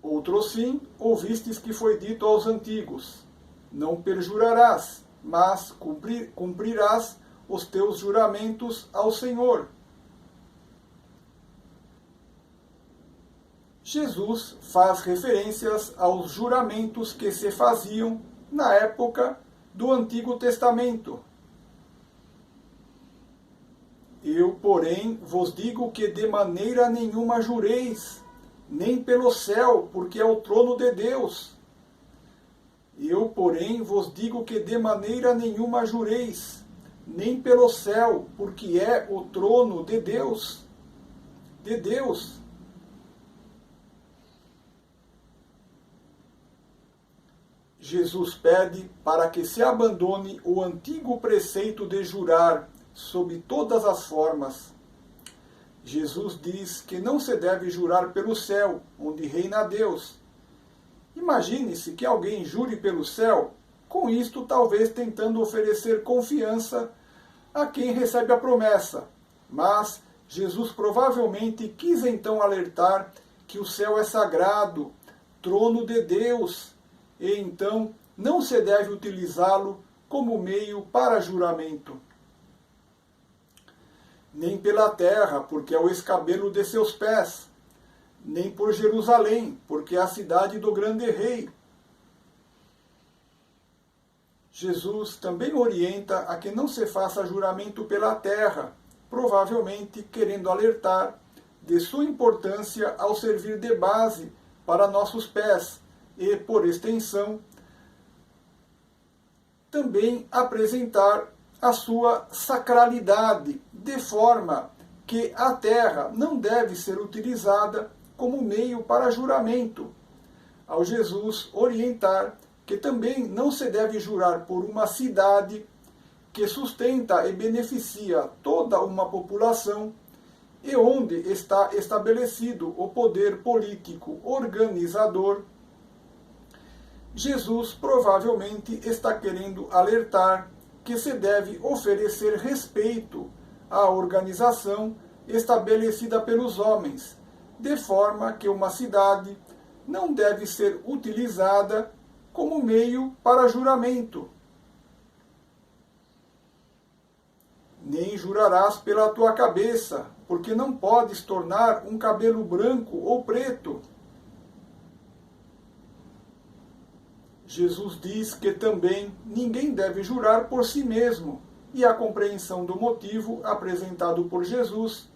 Outrossim, ouvistes que foi dito aos antigos: não perjurarás, mas cumprirás os teus juramentos ao Senhor. Jesus faz referências aos juramentos que se faziam na época do Antigo Testamento. Eu, porém, vos digo que de maneira nenhuma jureis, nem pelo céu, porque é o trono de Deus. Eu, porém, vos digo que de maneira nenhuma jureis, nem pelo céu, porque é o trono de Deus. De Deus. Jesus pede para que se abandone o antigo preceito de jurar sob todas as formas. Jesus diz que não se deve jurar pelo céu, onde reina Deus. Imagine-se que alguém jure pelo céu, com isto talvez tentando oferecer confiança a quem recebe a promessa. Mas Jesus provavelmente quis então alertar que o céu é sagrado, trono de Deus, e então não se deve utilizá-lo como meio para juramento. Nem pela terra, porque é o escabelo de seus pés, nem por Jerusalém, porque é a cidade do grande rei. Jesus também orienta a que não se faça juramento pela terra, provavelmente querendo alertar de sua importância ao servir de base para nossos pés e, por extensão, também apresentar a sua sacralidade, de forma que a terra não deve ser utilizada como meio para juramento, ao Jesus orientar que também não se deve jurar por uma cidade que sustenta e beneficia toda uma população e onde está estabelecido o poder político organizador. Jesus provavelmente está querendo alertar que se deve oferecer respeito à organização estabelecida pelos homens, de forma que uma cidade não deve ser utilizada como meio para juramento. Nem jurarás pela tua cabeça, porque não podes tornar um cabelo branco ou preto. Jesus diz que também ninguém deve jurar por si mesmo, e a compreensão do motivo apresentado por Jesus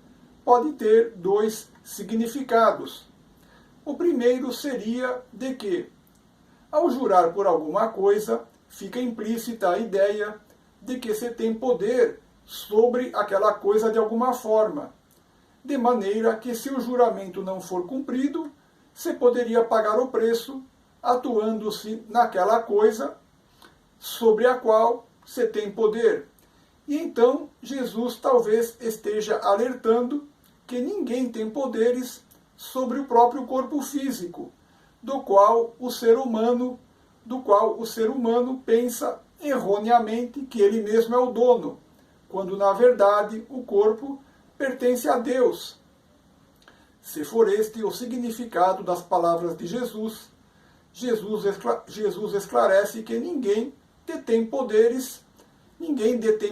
pode ter dois significados. O primeiro seria de que, ao jurar por alguma coisa, fica implícita a ideia de que se tem poder sobre aquela coisa de alguma forma, de maneira que, se o juramento não for cumprido, se poderia pagar o preço atuando-se naquela coisa sobre a qual se tem poder. E então Jesus talvez esteja alertando que ninguém tem poderes sobre o próprio corpo físico, do qual o ser humano pensa erroneamente que ele mesmo é o dono, quando na verdade o corpo pertence a Deus. Se for este o significado das palavras de Jesus, Jesus esclarece que ninguém detém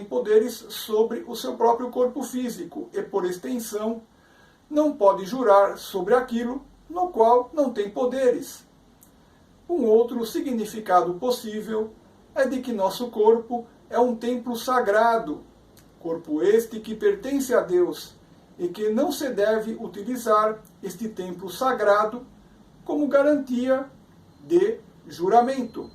poderes sobre o seu próprio corpo físico e, por extensão, não pode jurar sobre aquilo no qual não tem poderes. Um outro significado possível é de que nosso corpo é um templo sagrado, corpo este que pertence a Deus, e que não se deve utilizar este templo sagrado como garantia de juramento.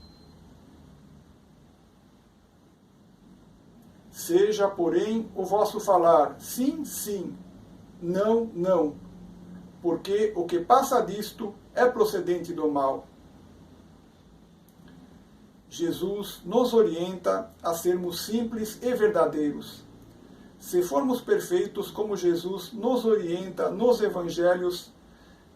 Seja, porém, o vosso falar sim, sim, não, não, porque o que passa disto é procedente do mal. Jesus nos orienta a sermos simples e verdadeiros. Se formos perfeitos como Jesus nos orienta nos evangelhos,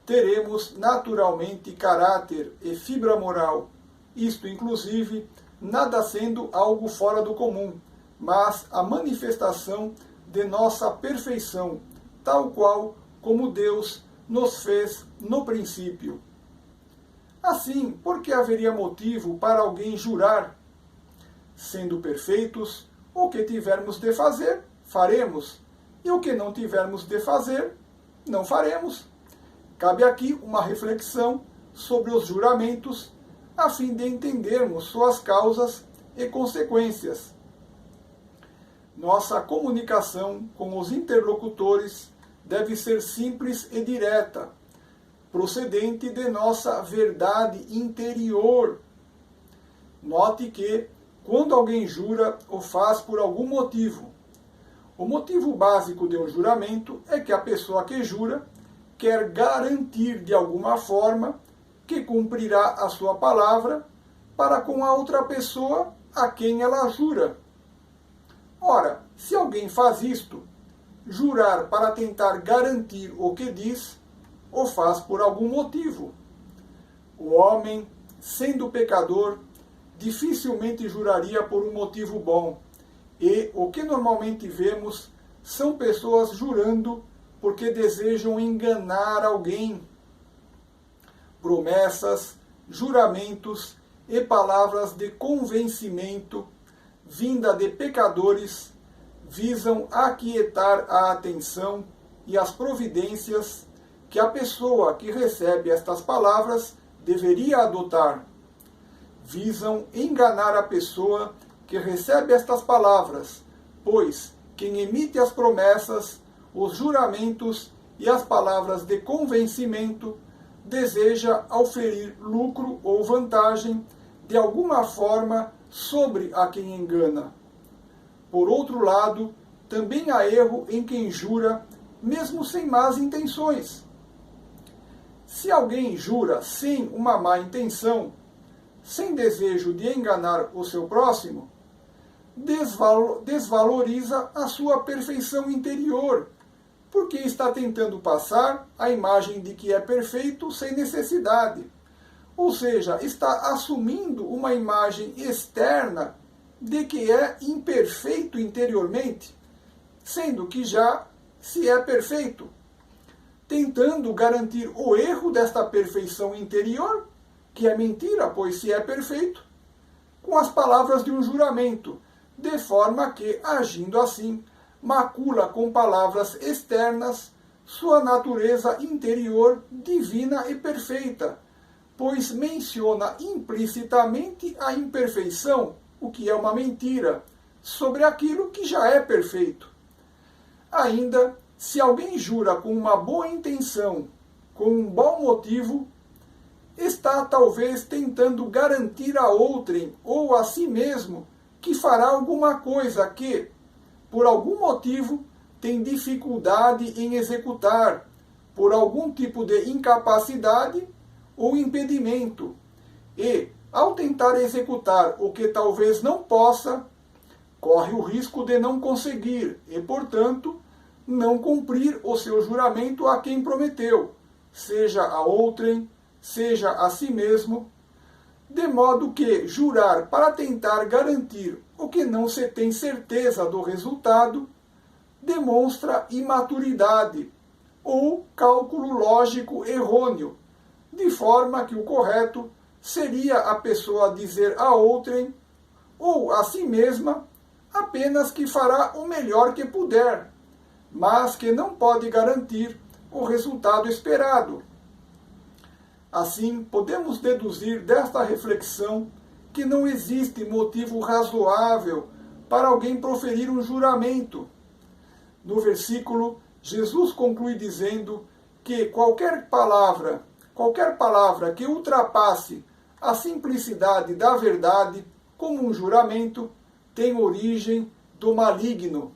teremos naturalmente caráter e fibra moral, isto inclusive nada sendo algo fora do comum, mas a manifestação de nossa perfeição, tal qual como Deus nos fez no princípio. Assim, por que haveria motivo para alguém jurar? Sendo perfeitos, o que tivermos de fazer, faremos, e o que não tivermos de fazer, não faremos. Cabe aqui uma reflexão sobre os juramentos, a fim de entendermos suas causas e consequências. Nossa comunicação com os interlocutores deve ser simples e direta, procedente de nossa verdade interior. Note que, quando alguém jura, o faz por algum motivo. O motivo básico de um juramento é que a pessoa que jura quer garantir de alguma forma que cumprirá a sua palavra para com a outra pessoa a quem ela jura. Ora, se alguém faz isto, jurar para tentar garantir o que diz, o faz por algum motivo. O homem, sendo pecador, dificilmente juraria por um motivo bom, e o que normalmente vemos são pessoas jurando porque desejam enganar alguém. Promessas, juramentos e palavras de convencimento, vinda de pecadores, visam aquietar a atenção e as providências que a pessoa que recebe estas palavras deveria adotar. Visam enganar a pessoa que recebe estas palavras, pois quem emite as promessas, os juramentos e as palavras de convencimento deseja auferir lucro ou vantagem de alguma forma sobre a quem engana. Por outro lado, também há erro em quem jura, mesmo sem más intenções. Se alguém jura sem uma má intenção, sem desejo de enganar o seu próximo, desvaloriza a sua perfeição interior, porque está tentando passar a imagem de que é perfeito sem necessidade. Ou seja, está assumindo uma imagem externa de que é imperfeito interiormente, sendo que já se é perfeito, tentando garantir o erro desta perfeição interior, que é mentira, pois se é perfeito, com as palavras de um juramento, de forma que, agindo assim, macula com palavras externas sua natureza interior divina e perfeita, pois menciona implicitamente a imperfeição, o que é uma mentira, sobre aquilo que já é perfeito. Ainda, se alguém jura com uma boa intenção, com um bom motivo, está talvez tentando garantir a outrem ou a si mesmo que fará alguma coisa que, por algum motivo, tem dificuldade em executar, por algum tipo de incapacidade ou impedimento. E, ao tentar executar o que talvez não possa, corre o risco de não conseguir e, portanto, não cumprir o seu juramento a quem prometeu, seja a outrem, seja a si mesmo, de modo que jurar para tentar garantir o que não se tem certeza do resultado demonstra imaturidade ou cálculo lógico errôneo, de forma que o correto seria a pessoa dizer a outrem ou a si mesma apenas que fará o melhor que puder, mas que não pode garantir o resultado esperado. Assim, podemos deduzir desta reflexão que não existe motivo razoável para alguém proferir um juramento. No versículo, Jesus conclui dizendo que qualquer palavra que ultrapasse a simplicidade da verdade, como um juramento, tem origem do maligno.